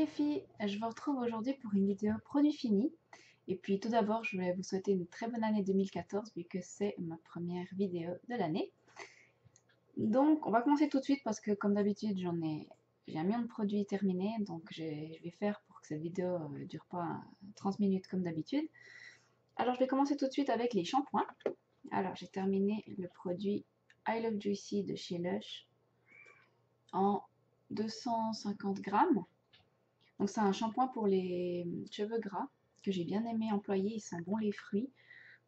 filles, je vous retrouve aujourd'hui pour une vidéo produit fini. Et puis tout d'abord, je voulais vous souhaiter une très bonne année 2014 vu que c'est ma première vidéo de l'année. Donc on va commencer tout de suite parce que comme d'habitude j'ai un million de produits terminés, donc je vais faire pour que cette vidéo ne dure pas 30 minutes comme d'habitude. Alors je vais commencer tout de suite avec les shampoings. Alors j'ai terminé le produit I Love Juicy de chez Lush en 250 grammes. Donc c'est un shampoing pour les cheveux gras que j'ai bien aimé employer, il sent bon les fruits.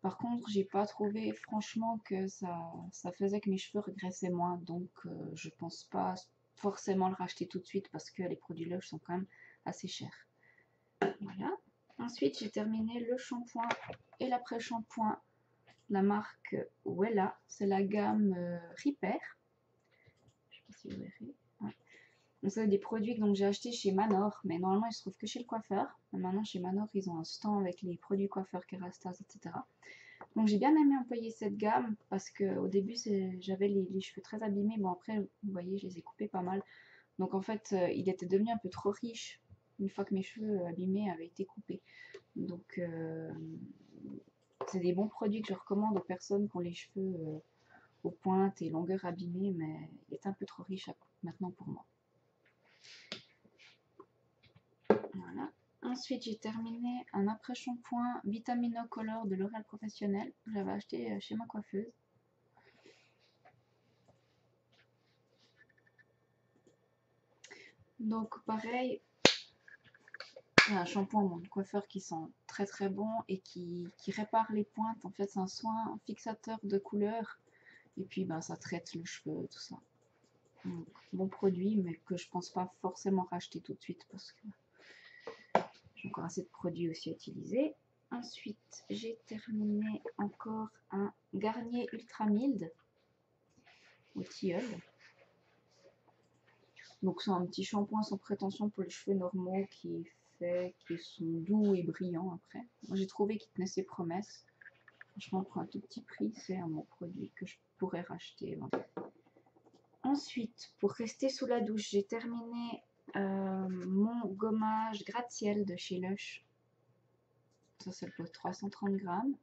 Par contre, j'ai pas trouvé franchement que ça faisait que mes cheveux régressaient moins, donc je pense pas forcément le racheter tout de suite parce que les produits Lush sont quand même assez chers. Voilà. Ensuite, j'ai terminé le shampoing et l'après-shampoing de la marque Wella. C'est la gamme Repair. Je sais pas si vous verrez. Ouais. Donc ça, c'est des produits que j'ai achetés chez Manor, mais normalement ils se trouvent que chez le coiffeur. Mais maintenant chez Manor, ils ont un stand avec les produits coiffeurs Kerastase, etc. Donc j'ai bien aimé employer cette gamme parce qu'au début j'avais les cheveux très abîmés. Bon après, vous voyez, je les ai coupés pas mal. Donc en fait, il était devenu un peu trop riche une fois que mes cheveux abîmés avaient été coupés. Donc c'est des bons produits que je recommande aux personnes qui ont les cheveux aux pointes et longueurs abîmées, mais il est un peu trop riche maintenant pour moi. Voilà. Ensuite, j'ai terminé un après-shampoing Vitamino Color de L'Oréal Professionnel. Je l'avais acheté chez ma coiffeuse. Donc pareil, un shampoing mon coiffeur qui sent très très bon et qui répare les pointes. En fait, c'est un soin fixateur de couleur. Et puis ça traite le cheveu, tout ça. Donc, bon produit, mais que je pense pas forcément racheter tout de suite parce que j'ai encore assez de produits aussi à utiliser. Ensuite, j'ai terminé encore un Garnier Ultra Mild au tilleul. Donc c'est un petit shampoing sans prétention pour les cheveux normaux qui sont doux et brillants après. Moi j'ai trouvé qu'il tenait ses promesses. Franchement, pour un tout petit prix, c'est un bon produit que je pourrais racheter. Ensuite, pour rester sous la douche, j'ai terminé mon gommage gratte-ciel de chez Lush. Ça pèse 330 grammes.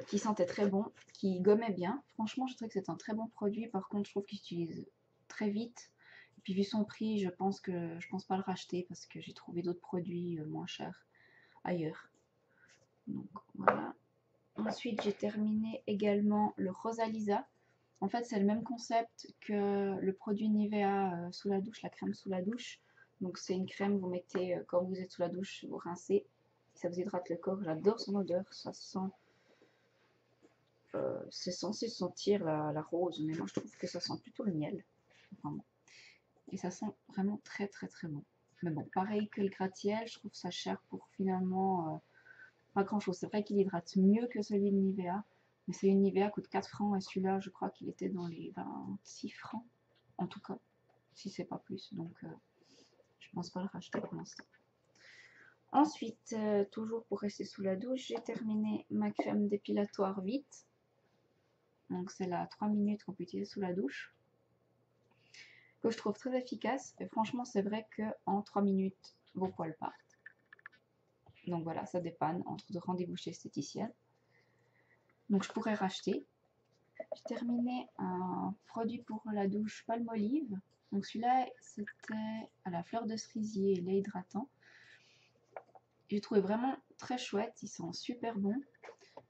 Qui sentait très bon, qui gommait bien. Franchement, je trouvais que c'est un très bon produit. Par contre, je trouve qu'il s'utilise très vite. Et puis vu son prix, je pense pas le racheter parce que j'ai trouvé d'autres produits moins chers ailleurs. Donc voilà. Ensuite, j'ai terminé également le Rosalisa. En fait, c'est le même concept que le produit Nivea sous la douche, la crème sous la douche. Donc c'est une crème que vous mettez quand vous êtes sous la douche, vous rincez. Ça vous hydrate le corps. J'adore son odeur. Ça sent... c'est censé sentir la rose, mais moi je trouve que ça sent plutôt le miel. Vraiment. Et ça sent vraiment très très très bon. Mais bon, pareil que le gratte-ciel, je trouve ça cher pour finalement pas grand chose. C'est vrai qu'il hydrate mieux que celui de Nivea, mais celui de Nivea coûte 4 francs et celui-là, je crois qu'il était dans les 26 francs, en tout cas, si c'est pas plus. Donc je pense pas le racheter pour l'instant. Ensuite, toujours pour rester sous la douche, j'ai terminé ma crème dépilatoire vite. Donc c'est la 3 minutes qu'on peut utiliser sous la douche, que je trouve très efficace. Et franchement, c'est vrai qu'en 3 minutes, vos poils partent. Donc voilà, ça dépanne entre deux rendez-vous chez l'esthéticienne. Donc je pourrais racheter. J'ai terminé un produit pour la douche Palmolive. Donc celui-là, c'était à la fleur de cerisier et lait hydratant. J'ai trouvé vraiment très chouette, il sent super bon.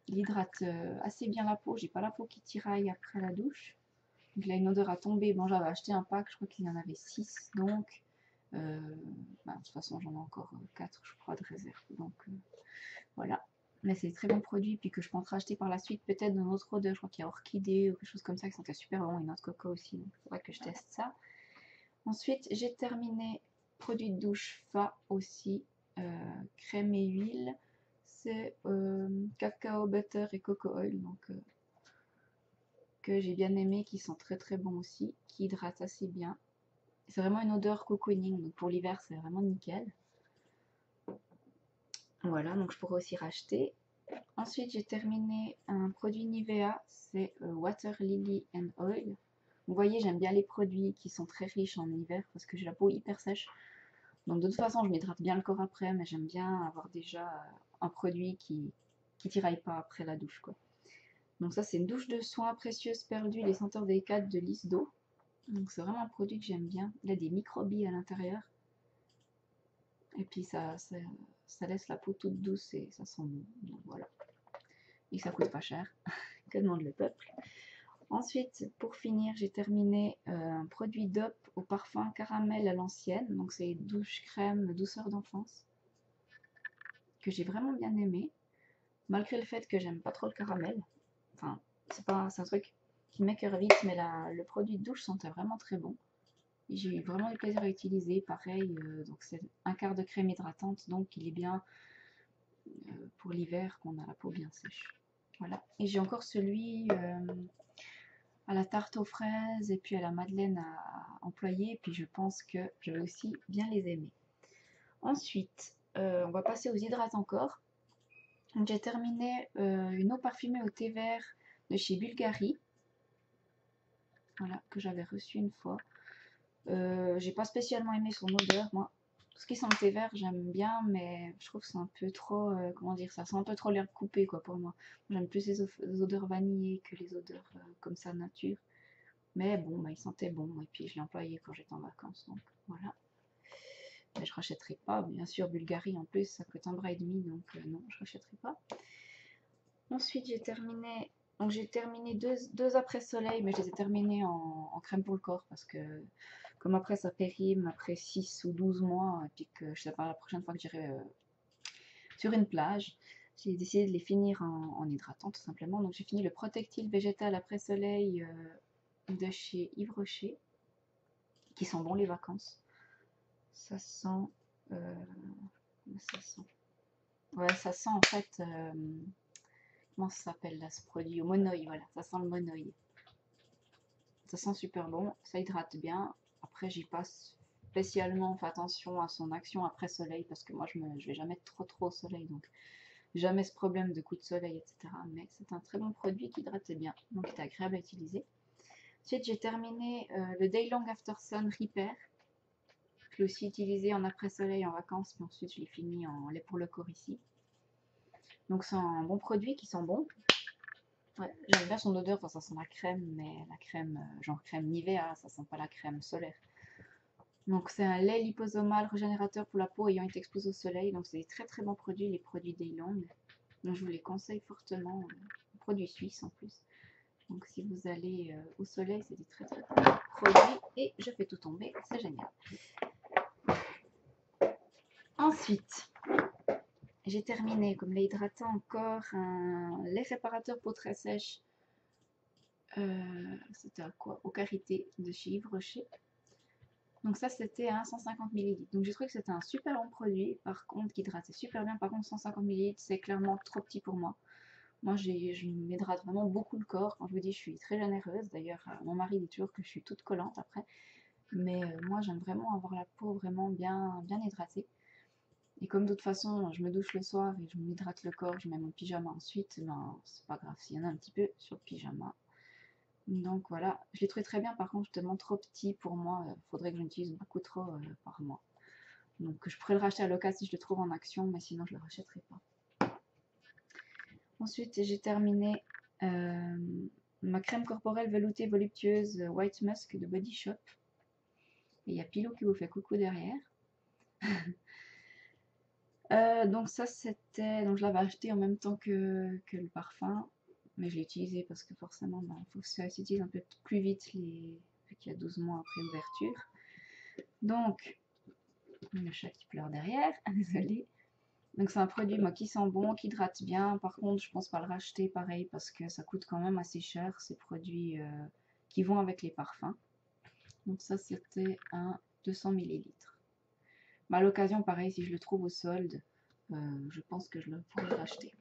Il hydrate assez bien la peau, j'ai pas la peau qui tiraille après la douche. Donc il a une odeur à tomber. Bon, j'avais acheté un pack, je crois qu'il y en avait 6, donc de toute façon j'en ai encore 4 je crois de réserve. Donc voilà. Mais c'est très bon produit, puis que je pense racheter par la suite, peut-être dans autre odeur. Je crois qu'il y a orchidée ou quelque chose comme ça qui sentait super bon, et noix de coco aussi. Donc il faudrait que je teste ça. Ensuite, j'ai terminé produit de douche Fa aussi, crème et huile. C'est cacao butter et coco oil, donc que j'ai bien aimé, qui sent très très bon aussi, qui hydrate assez bien. C'est vraiment une odeur cocooning, donc pour l'hiver c'est vraiment nickel. Voilà, donc je pourrais aussi racheter. Ensuite, j'ai terminé un produit Nivea, c'est Water Lily and Oil. Vous voyez, j'aime bien les produits qui sont très riches en hiver parce que j'ai la peau hyper sèche. Donc de toute façon, je m'hydrate bien le corps après, mais j'aime bien avoir déjà un produit qui tiraille pas après la douche, quoi. Donc ça, c'est une douche de soins précieuse, perle d'huile et senteur délicate de lisse d'eau. Donc c'est vraiment un produit que j'aime bien. Il a des microbilles à l'intérieur. Et puis ça laisse la peau toute douce et ça sent bon. Donc voilà. Et ça coûte pas cher. Que demande le peuple? Ensuite, pour finir, j'ai terminé un produit DOP au parfum caramel à l'ancienne. Donc c'est douche crème douceur d'enfance. Que j'ai vraiment bien aimé. Malgré le fait que j'aime pas trop le caramel. Enfin, c'est un truc qui m'écoeure vite, mais le produit de douche sentait vraiment très bon. J'ai eu vraiment du plaisir à utiliser. Pareil, donc c'est un quart de crème hydratante, donc il est bien pour l'hiver qu'on a la peau bien sèche. Voilà. Et j'ai encore celui à la tarte aux fraises et puis à la madeleine à employer. Et puis je pense que je vais aussi bien les aimer. Ensuite, on va passer aux hydratants corps. J'ai terminé une eau parfumée au thé vert de chez Bulgari. Voilà, que j'avais reçue une fois. J'ai pas spécialement aimé son odeur, moi. Tout ce qui sent le thé vert, j'aime bien, mais je trouve que c'est un peu trop, comment dire, ça sent un peu trop l'herbe coupée, quoi, pour moi. J'aime plus les odeurs vanillées que les odeurs comme ça, nature. Mais bon, bah, il sentait bon, et puis je l'ai employé quand j'étais en vacances, donc voilà. Mais je rachèterai pas, bien sûr, Bulgari en plus, ça coûte 1,5 €, donc non, je rachèterai pas. Ensuite, j'ai terminé deux après-soleil, mais je les ai terminés en crème pour le corps parce que comme après ça périme après 6 ou 12 mois, et puis que je sais pas la prochaine fois que j'irai sur une plage, j'ai décidé de les finir en hydratant tout simplement. Donc j'ai fini le protectil végétal après-soleil de chez Yves Rocher, qui sent bon les vacances. Ça sent... comment ça sent? Ouais, ça sent en fait... comment ça s'appelle là ce produit? Au monoï, voilà, ça sent le monoï. Ça sent super bon, ça hydrate bien. Après, j'y passe spécialement, on fait attention à son action après soleil parce que moi je vais jamais trop au soleil, donc jamais ce problème de coup de soleil, etc. Mais c'est un très bon produit qui hydrate bien, donc c'est agréable à utiliser. Ensuite, j'ai terminé le Day Long After Sun Repair. Je l'ai aussi utilisé en après soleil en vacances, mais ensuite je l'ai fini en lait pour le corps ici. Donc c'est un bon produit qui sent bon. Ouais, j'aime bien son odeur, enfin, ça sent la crème, mais la crème, genre crème Nivea, ça sent pas la crème solaire. Donc c'est un lait liposomal régénérateur pour la peau ayant été exposé au soleil. Donc c'est des très bons produits, les produits Daylong. Donc je vous les conseille fortement. Produits suisses en plus. Donc si vous allez au soleil, c'est des très bons produits. Et je fais tout tomber, c'est génial. Ensuite, j'ai terminé comme lait hydratant encore un lait réparateur peau très sèche. C'était à quoi? Au Karité de chez Yves Rocher. Donc ça, c'était à 150 ml. Donc j'ai trouvé que c'était un super bon produit, par contre, qui hydratait super bien. Par contre, 150 ml, c'est clairement trop petit pour moi. Moi, je m'hydrate vraiment beaucoup le corps. Quand je vous dis, je suis très généreuse. D'ailleurs, mon mari dit toujours que je suis toute collante après. Mais moi, j'aime vraiment avoir la peau vraiment bien hydratée. Et comme de toute façon, je me douche le soir et je m'hydrate le corps, je mets mon pyjama ensuite, ben, c'est pas grave s'il y en a un petit peu sur le pyjama. Donc voilà, je l'ai trouvé très bien, par contre tellement trop petit pour moi, il faudrait que je l'utilise beaucoup trop par mois. Donc je pourrais le racheter à l'occasion si je le trouve en action, mais sinon je ne le rachèterai pas. Ensuite j'ai terminé ma crème corporelle veloutée voluptueuse White Musk de Body Shop. Et il y a Pilou qui vous fait coucou derrière. Donc ça c'était, donc je l'avais acheté en même temps que le parfum. Mais je l'ai utilisé parce que forcément, il faut que ça s'utilise un peu plus vite vu qu'il y a 12 mois après l'ouverture. Donc, le chat qui pleure derrière, désolé. Donc c'est un produit moi, qui sent bon, qui hydrate bien. Par contre, je pense pas le racheter pareil parce que ça coûte quand même assez cher, ces produits qui vont avec les parfums. Donc ça, c'était un 200 ml. À l'occasion, pareil, si je le trouve au solde, je pense que je le pourrais le racheter.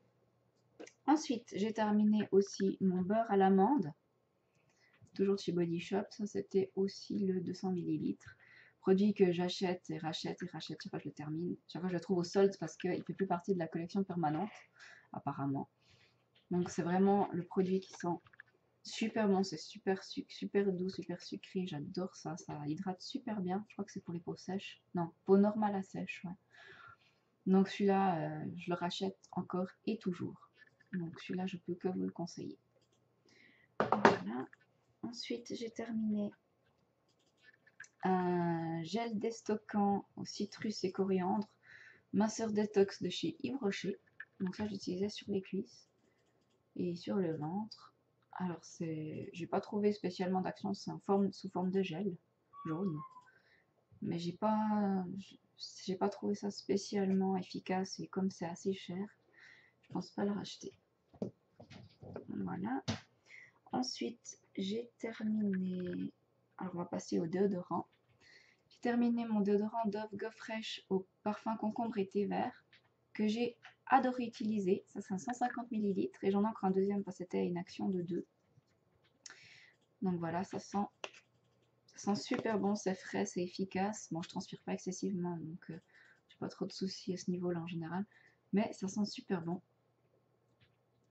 Ensuite, j'ai terminé aussi mon beurre à l'amande, toujours de chez Body Shop. Ça, c'était aussi le 200 ml. Produit que j'achète et rachète, chaque fois je le termine. Chaque fois je le trouve au solde parce qu'il ne fait plus partie de la collection permanente, apparemment. Donc c'est vraiment le produit qui sent Super bon, c'est super doux, super sucré. J'adore ça. Ça hydrate super bien. Je crois que c'est pour les peaux sèches. Non, peau normale à sèche, ouais. Donc celui-là, je le rachète encore et toujours. Donc celui-là, je peux que vous le conseiller. Voilà. Ensuite, j'ai terminé un gel déstockant au citrus et coriandre, minceur détox de chez Yves Rocher. Donc ça, j'utilisais sur les cuisses et sur le ventre. Alors j'ai pas trouvé spécialement d'action, c'est sous forme de gel jaune, mais j'ai pas trouvé ça spécialement efficace et comme c'est assez cher, je pense pas le racheter. Voilà. Ensuite, j'ai terminé. Alors on va passer au déodorant. J'ai terminé mon déodorant Dove Go Fresh au parfum concombre et thé vert que j'ai adoré utiliser. Ça c'est un 150 ml et j'en ai encore un deuxième parce que c'était une action de 2. Donc voilà, ça sent super bon, c'est frais, c'est efficace. Bon, je transpire pas excessivement, donc j'ai pas trop de soucis à ce niveau-là en général. Mais ça sent super bon.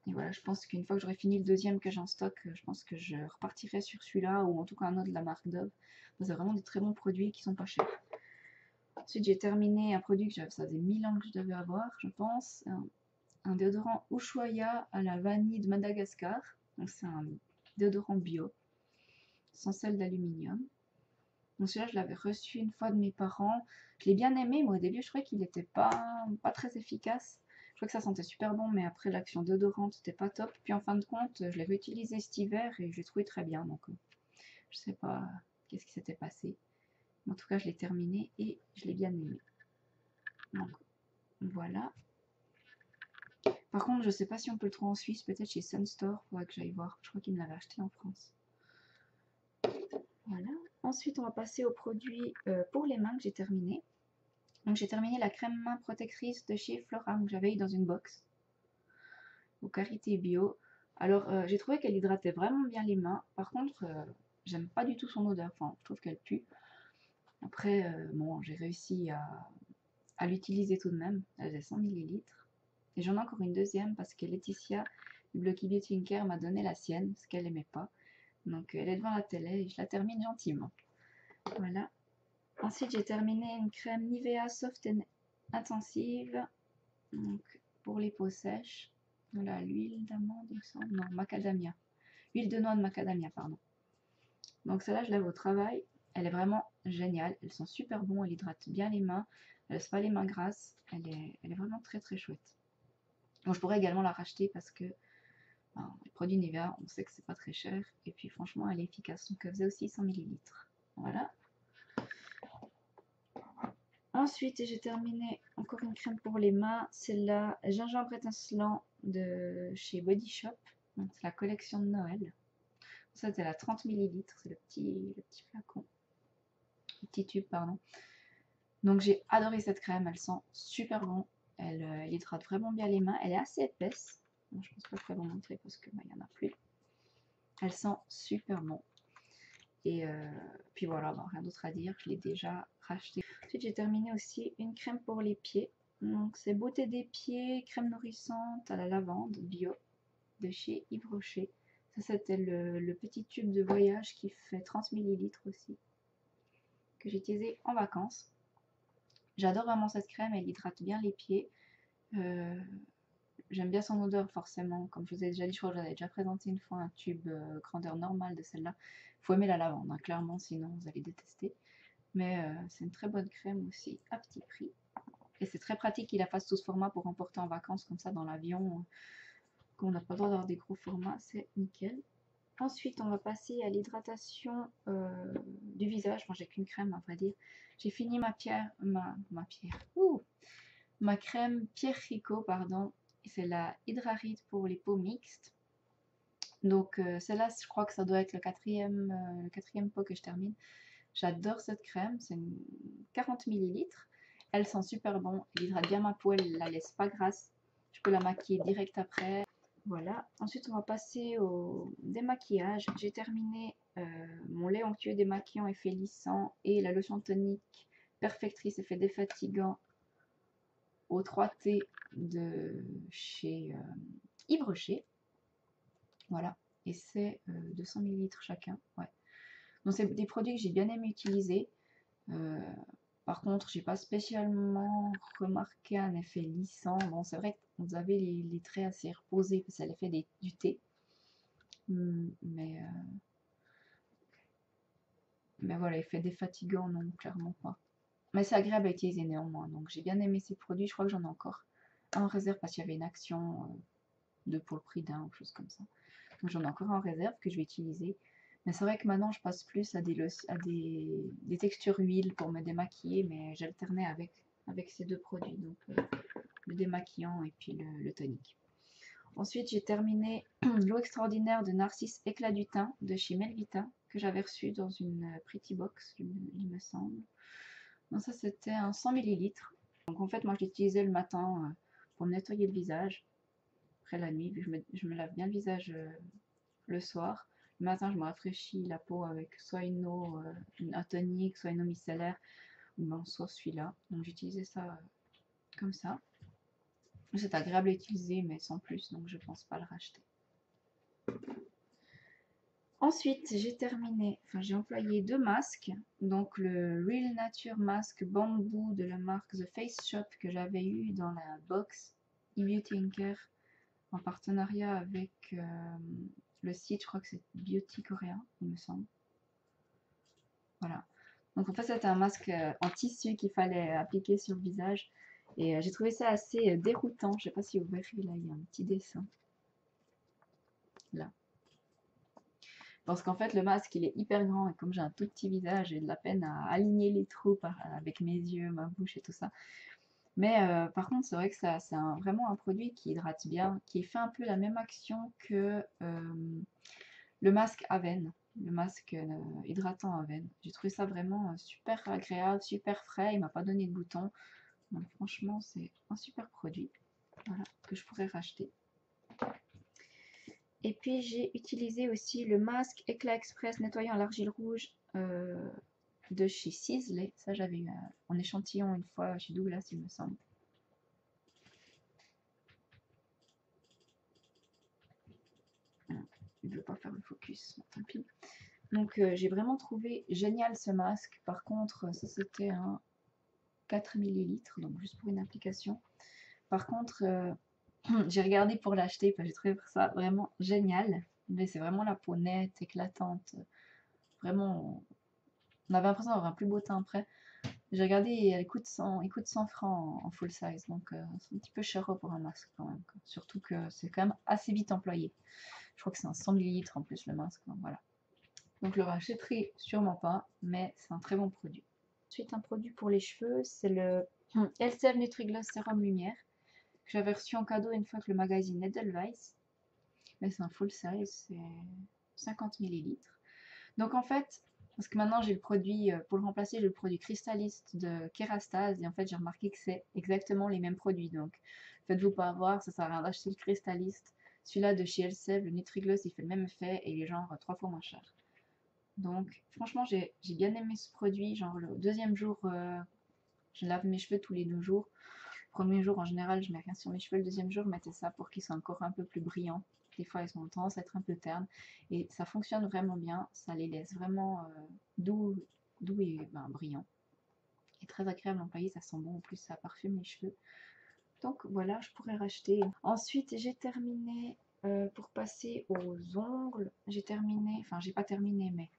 Et voilà, je pense qu'une fois que j'aurai fini le deuxième que j'ai en stock, je pense que je repartirai sur celui-là ou en tout cas un autre de la marque Dove. C'est vraiment des très bons produits qui sont pas chers. Ensuite, j'ai terminé un produit que ça faisait 1000 ans que je devais avoir, je pense. Un déodorant Ushuaïa à la vanille de Madagascar. Donc c'est un déodorant bio, sans sel d'aluminium. Donc celui-là, je l'avais reçu une fois de mes parents. Je l'ai bien aimé, mais au début, je trouvais qu'il n'était pas très efficace. Je crois que ça sentait super bon, mais après l'action déodorante, c'était pas top. Puis en fin de compte, je l'avais utilisé cet hiver et je l'ai trouvé très bien. Donc je sais pas qu'est-ce qui s'était passé. Mais en tout cas, je l'ai terminé et je l'ai bien aimé. Donc voilà. Par contre, je sais pas si on peut le trouver en Suisse, peut-être chez Sunstore, faudrait que j'aille voir. Je crois qu'il me l'avait acheté en France. Voilà. Ensuite, on va passer aux produits pour les mains que j'ai terminé. Donc j'ai terminé la crème main protectrice de chez Flora que j'avais eu dans une box au Karité Bio. Alors j'ai trouvé qu'elle hydratait vraiment bien les mains. Par contre, j'aime pas du tout son odeur. Enfin, je trouve qu'elle pue. Après, bon, j'ai réussi à l'utiliser tout de même. Elle faisait 100 ml. Et j'en ai encore une deuxième parce que Laetitia du Blocky Beauty Care m'a donné la sienne parce qu'elle aimait pas. Donc elle est devant la télé et je la termine gentiment. Voilà. Ensuite, j'ai terminé une crème Nivea Soft and Intensive. Donc, pour les peaux sèches. Voilà, l'huile d'amande, il me semble. Non, macadamia. Huile de noix de macadamia, pardon. Donc celle-là, je lève au travail. Elle est vraiment géniale. Elles sont super bon. Elle hydrate bien les mains. Elle laisse pas les mains grasses. Elle est vraiment très très chouette. Bon, je pourrais également la racheter parce que les produits Nivea, on sait que c'est pas très cher. Et puis franchement, elle est efficace. Donc elle faisait aussi 100 ml. Voilà. Ensuite, j'ai terminé encore une crème pour les mains. Celle-là, gingembre étincelant de chez Body Shop. C'est la collection de Noël. Ça, c'est la 30 ml. C'est le petit flacon. Le petit tube, pardon. Donc, j'ai adoré cette crème. Elle sent super bon. Elle hydrate vraiment bien les mains. Elle est assez épaisse. Bon, je pense pas que je vais vous montrer parce qu'il n'y en a plus. Elle sent super bon. Et puis voilà, bon, rien d'autre à dire. Je l'ai déjà racheté. Ensuite, j'ai terminé aussi une crème pour les pieds. Donc, c'est Beauté des pieds, crème nourrissante à la lavande bio de chez Yves Rocher. Ça, c'était le petit tube de voyage qui fait 30 ml aussi, que j'ai utilisé en vacances. J'adore vraiment cette crème, elle hydrate bien les pieds. J'aime bien son odeur forcément. Comme je vous ai déjà dit, je crois que j'avais déjà présenté une fois un tube grandeur normale de celle-là. Il faut aimer la lavande, hein, clairement, sinon vous allez détester. Mais c'est une très bonne crème aussi, à petit prix. Et c'est très pratique qu'il la fasse sous ce format pour emporter en vacances comme ça dans l'avion. Quand on n'a pas le droit d'avoir des gros formats, c'est nickel. Ensuite, on va passer à l'hydratation du visage. Moi, j'ai qu'une crème, à vrai dire. J'ai fini ma crème Pierre Rico, pardon. C'est la Hydrarit pour les peaux mixtes. Donc, celle-là, je crois que ça doit être le quatrième pot que je termine. J'adore cette crème. C'est 40 ml. Elle sent super bon. Elle hydrate bien ma peau. Elle la laisse pas grasse. Je peux la maquiller direct après. Voilà. Ensuite, on va passer au démaquillage. J'ai terminé mon lait onctueux démaquillant effet lissant et la lotion tonique perfectrice effet défatigant au 3T de chez Yves Rocher. Voilà. et c'est 200 ml chacun. Ouais. Donc c'est des produits que j'ai bien aimé utiliser. Par contre, j'ai pas spécialement remarqué un effet lissant. Bon, c'est vrai que vous avez les traits assez reposés, parce que c'est l'effet du thé. Mais voilà, effet défatigant, non, clairement pas. Mais c'est agréable à utiliser néanmoins. Donc j'ai bien aimé ces produits. Je crois que j'en ai encore un en réserve parce qu'il y avait une action de pour le prix d'un ou chose comme ça. Donc j'en ai encore un en réserve que je vais utiliser. Mais c'est vrai que maintenant je passe plus à des textures huile pour me démaquiller, mais j'alternais avec ces deux produits, donc le démaquillant et puis le tonique. Ensuite j'ai terminé l'eau extraordinaire de Narcisse éclat du teint de chez Melvita que j'avais reçu dans une Pretty Box, il me semble. Donc ça c'était un 100 ml. Donc en fait moi je l'utilisais le matin pour me nettoyer le visage. Après la nuit, je me lave bien le visage le soir. Le matin, je me rafraîchis la peau avec soit une eau, un tonique, soit une eau micellaire, ou ben, soit celui-là. Donc j'utilisais ça comme ça. C'est agréable à utiliser, mais sans plus, donc je pense pas le racheter. Ensuite, j'ai employé deux masques. Donc le Real Nature Mask Bamboo de la marque The Face Shop que j'avais eu dans la box eBeauty & Care en partenariat avec le site, je crois que c'est Beauty Coréen, il me semble. Voilà. Donc en fait, c'était un masque en tissu qu'il fallait appliquer sur le visage. Et j'ai trouvé ça assez déroutant. Je ne sais pas si vous verrez, là, il y a un petit dessin. Là. Parce qu'en fait, le masque, il est hyper grand. Et comme j'ai un tout petit visage, j'ai de la peine à aligner les trous avec mes yeux, ma bouche et tout ça. Mais par contre, c'est vrai que c'est vraiment un produit qui hydrate bien, qui fait un peu la même action que le masque à veine, le masque hydratant à veine. J'ai trouvé ça vraiment super agréable, super frais, il m'a pas donné de boutons. Donc franchement, c'est un super produit, voilà, que je pourrais racheter. Et puis j'ai utilisé aussi le masque Éclat Express nettoyant à l'argile rouge de chez Sisley. Ça, j'avais eu en échantillon une fois chez Douglas, il me semble. Il ne veut pas faire le focus, tant pis. Donc j'ai vraiment trouvé génial ce masque. Par contre, ça c'était un 4 ml, donc juste pour une application. Par contre, j'ai regardé pour l'acheter parce que j'ai trouvé ça vraiment génial. Mais c'est vraiment la peau nette, éclatante. Vraiment, on avait l'impression d'avoir un plus beau teint après. J'ai regardé et elle coûte 100 francs en full size. Donc c'est un petit peu cher pour un masque quand même. Surtout que c'est quand même assez vite employé. Je crois que c'est un 100 ml en plus le masque. Donc voilà. Donc le rachèterai sûrement pas, mais c'est un très bon produit. Ensuite, un produit pour les cheveux, c'est le Elseve Nutri-Gloss Sérum Lumière que j'avais reçu en cadeau une fois que le magazine Edelweiss. Mais c'est un full size, c'est 50 ml. Donc en fait, parce que maintenant j'ai le produit, pour le remplacer, j'ai le produit Crystalliste de Kerastase et en fait j'ai remarqué que c'est exactement les mêmes produits. Donc faites-vous pas avoir, ça sert à rien d'acheter le Crystalliste. Celui-là de chez Elseve, le Nutri-Gloss, il fait le même effet et il est genre 3 fois moins cher. Donc franchement j'ai bien aimé ce produit. Genre le deuxième jour, je lave mes cheveux tous les 2 jours. Le premier jour en général je mets rien sur mes cheveux. Le deuxième jour je mettais ça pour qu'ils soient encore un peu plus brillants. Des fois ils ont tendance à être un peu ternes. Et ça fonctionne vraiment bien. Ça les laisse vraiment doux et brillants. Et très agréable à employer. Ça sent bon en plus, ça parfume les cheveux. Donc voilà, je pourrais racheter. Ensuite j'ai terminé pour passer aux ongles. J'ai terminé, enfin j'ai pas terminé mais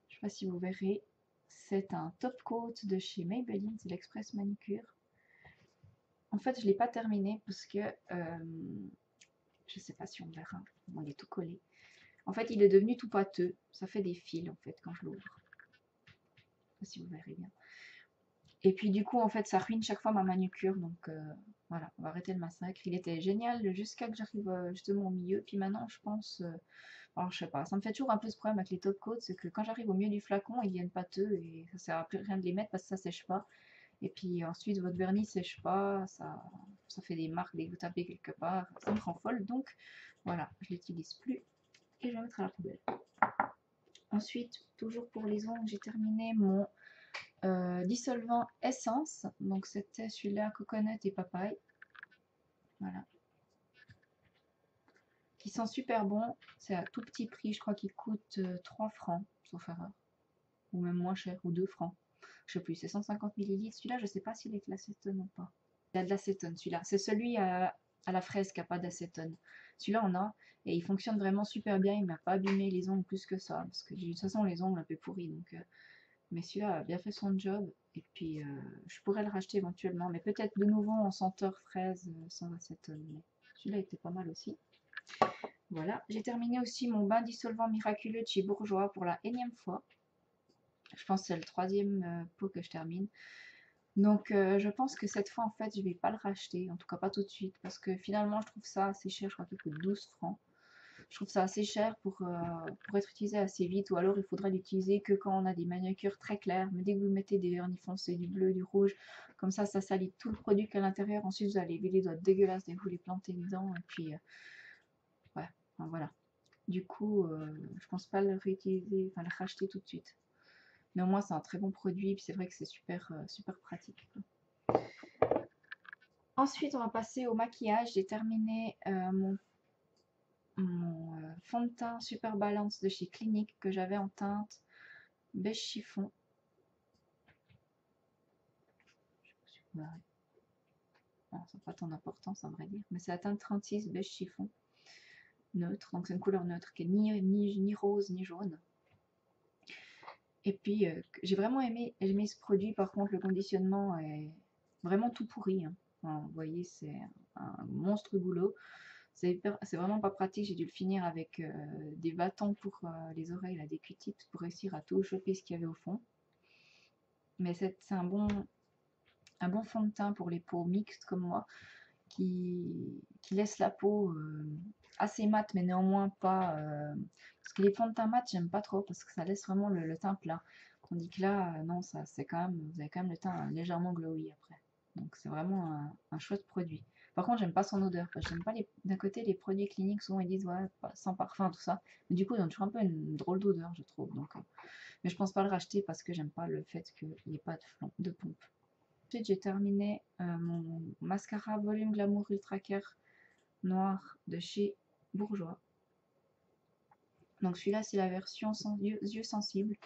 je sais pas si vous verrez, c'est un top coat de chez Maybelline, c'est l'Express Manicure. En fait, je l'ai pas terminé parce que je sais pas si on verra, on est tout collé. En fait, il est devenu tout pâteux, ça fait des fils en fait quand je l'ouvre. Je sais pas si vous verrez bien. Et puis du coup, en fait, ça ruine chaque fois ma manucure, donc voilà, on va arrêter le massacre. Il était génial jusqu'à que j'arrive justement au milieu. Puis maintenant, je pense, alors je sais pas, ça me fait toujours un peu ce problème avec les top coats, c'est que quand j'arrive au milieu du flacon, ils viennent pâteux et ça sert à plus rien de les mettre parce que ça sèche pas. Et puis ensuite, votre vernis sèche pas, ça fait des marques dès que vous tapez quelque part, ça me rend folle. Donc voilà, je l'utilise plus et je vais mettre à la poubelle. Ensuite, toujours pour les ongles, j'ai terminé mon dissolvant essence. Donc c'était celui-là, coconut et papaye. Voilà. qui sent super bon. C'est à tout petit prix, je crois qu'il coûte 3 francs, sauf erreur. Ou même moins cher, ou 2 francs. Je sais plus, c'est 150 millilitres. Celui-là, je sais pas s'il est de l'acétone ou pas. Il a de l'acétone, celui-là. C'est celui à la fraise qui n'a pas d'acétone. Celui-là, on a. Et il fonctionne vraiment super bien. Il m'a pas abîmé les ongles plus que ça. Parce que de toute façon, les ongles un peu pourris. Donc, mais celui-là a bien fait son job. Et puis, je pourrais le racheter éventuellement. Mais peut-être de nouveau en senteur fraise sans acétone. Mais celui-là était pas mal aussi. Voilà. J'ai terminé aussi mon bain dissolvant miraculeux de chez Bourjois pour la énième fois. Je pense que c'est le 3e pot que je termine. Donc je pense que cette fois en fait je vais pas le racheter, en tout cas pas tout de suite, parce que finalement je trouve ça assez cher, je crois qu'il coûte 12 francs. Je trouve ça assez cher pour être utilisé assez vite, ou alors il faudrait l'utiliser que quand on a des manucures très claires. Mais dès que vous mettez des vernis foncés, du bleu, du rouge, comme ça salit tout le produit qu'à l'intérieur. Ensuite vous allez lever les doigts dégueulasses dès que vous les plantez dedans, et puis ouais, enfin, voilà. Du coup je pense pas le réutiliser, enfin le racheter tout de suite. Mais au moins c'est un très bon produit, puis c'est vrai que c'est super, super pratique, quoi. Ensuite, on va passer au maquillage. J'ai terminé mon fond de teint Super Balance de chez Clinique que j'avais en teinte beige chiffon. Non, ça n'a pas tant d'importance à vrai dire, mais c'est la teinte 36 beige chiffon neutre, donc c'est une couleur neutre qui est ni rose ni jaune. Et puis j'ai vraiment aimé ce produit. Par contre, le conditionnement est vraiment tout pourri, hein. Enfin, vous voyez, c'est un monstre boulot. C'est vraiment pas pratique. J'ai dû le finir avec des bâtons pour les oreilles, là, des Q-tips pour réussir à tout choper ce qu'il y avait au fond. Mais c'est un bon fond de teint pour les peaux mixtes comme moi, qui laisse la peau assez mate, mais néanmoins pas. Parce que les fonds de teint mat, j'aime pas trop parce que ça laisse vraiment le teint plat. Tandis que là, non, ça c'est quand même, vous avez quand même le teint légèrement glowy après. Donc c'est vraiment un chouette produit. Par contre, j'aime pas son odeur. J'aime pas d'un côté les produits cliniques, souvent ils disent ouais, sans parfum, tout ça. Mais du coup, ils ont toujours un peu une drôle d'odeur, je trouve. Donc, mais je pense pas le racheter parce que j'aime pas le fait qu'il n'y ait pas de pompe. Ensuite, j'ai terminé mon mascara Volume Glamour Ultra Care noir de chez Bourjois. Donc celui-là, c'est la version sans yeux sensibles.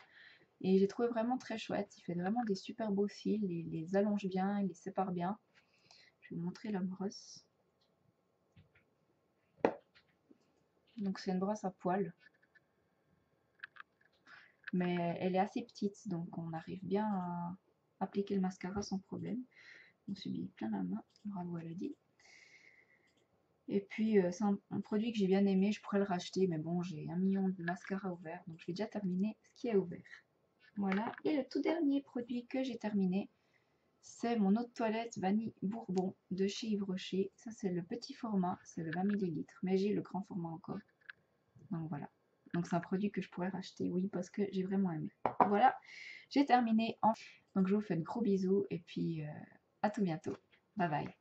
Et j'ai trouvé vraiment très chouette. Il fait vraiment des super beaux fils. Il les allonge bien, il les sépare bien. Je vais vous montrer la brosse. Donc c'est une brosse à poils. Mais elle est assez petite, donc on arrive bien à appliquer le mascara sans problème. On subit plein la main, bravo Elodie. Et puis c'est un produit que j'ai bien aimé, je pourrais le racheter, mais bon, j'ai 1 million de mascara ouverts, donc je vais déjà terminer ce qui est ouvert. Voilà, et le tout dernier produit que j'ai terminé, c'est mon eau de toilette vanille bourbon de chez Yves Rocher. Ça c'est le petit format, c'est le 20 ml, mais j'ai le grand format encore. Donc voilà, donc c'est un produit que je pourrais racheter, oui, parce que j'ai vraiment aimé. Voilà, j'ai terminé. Donc je vous fais de gros bisous, et puis à tout bientôt. Bye bye.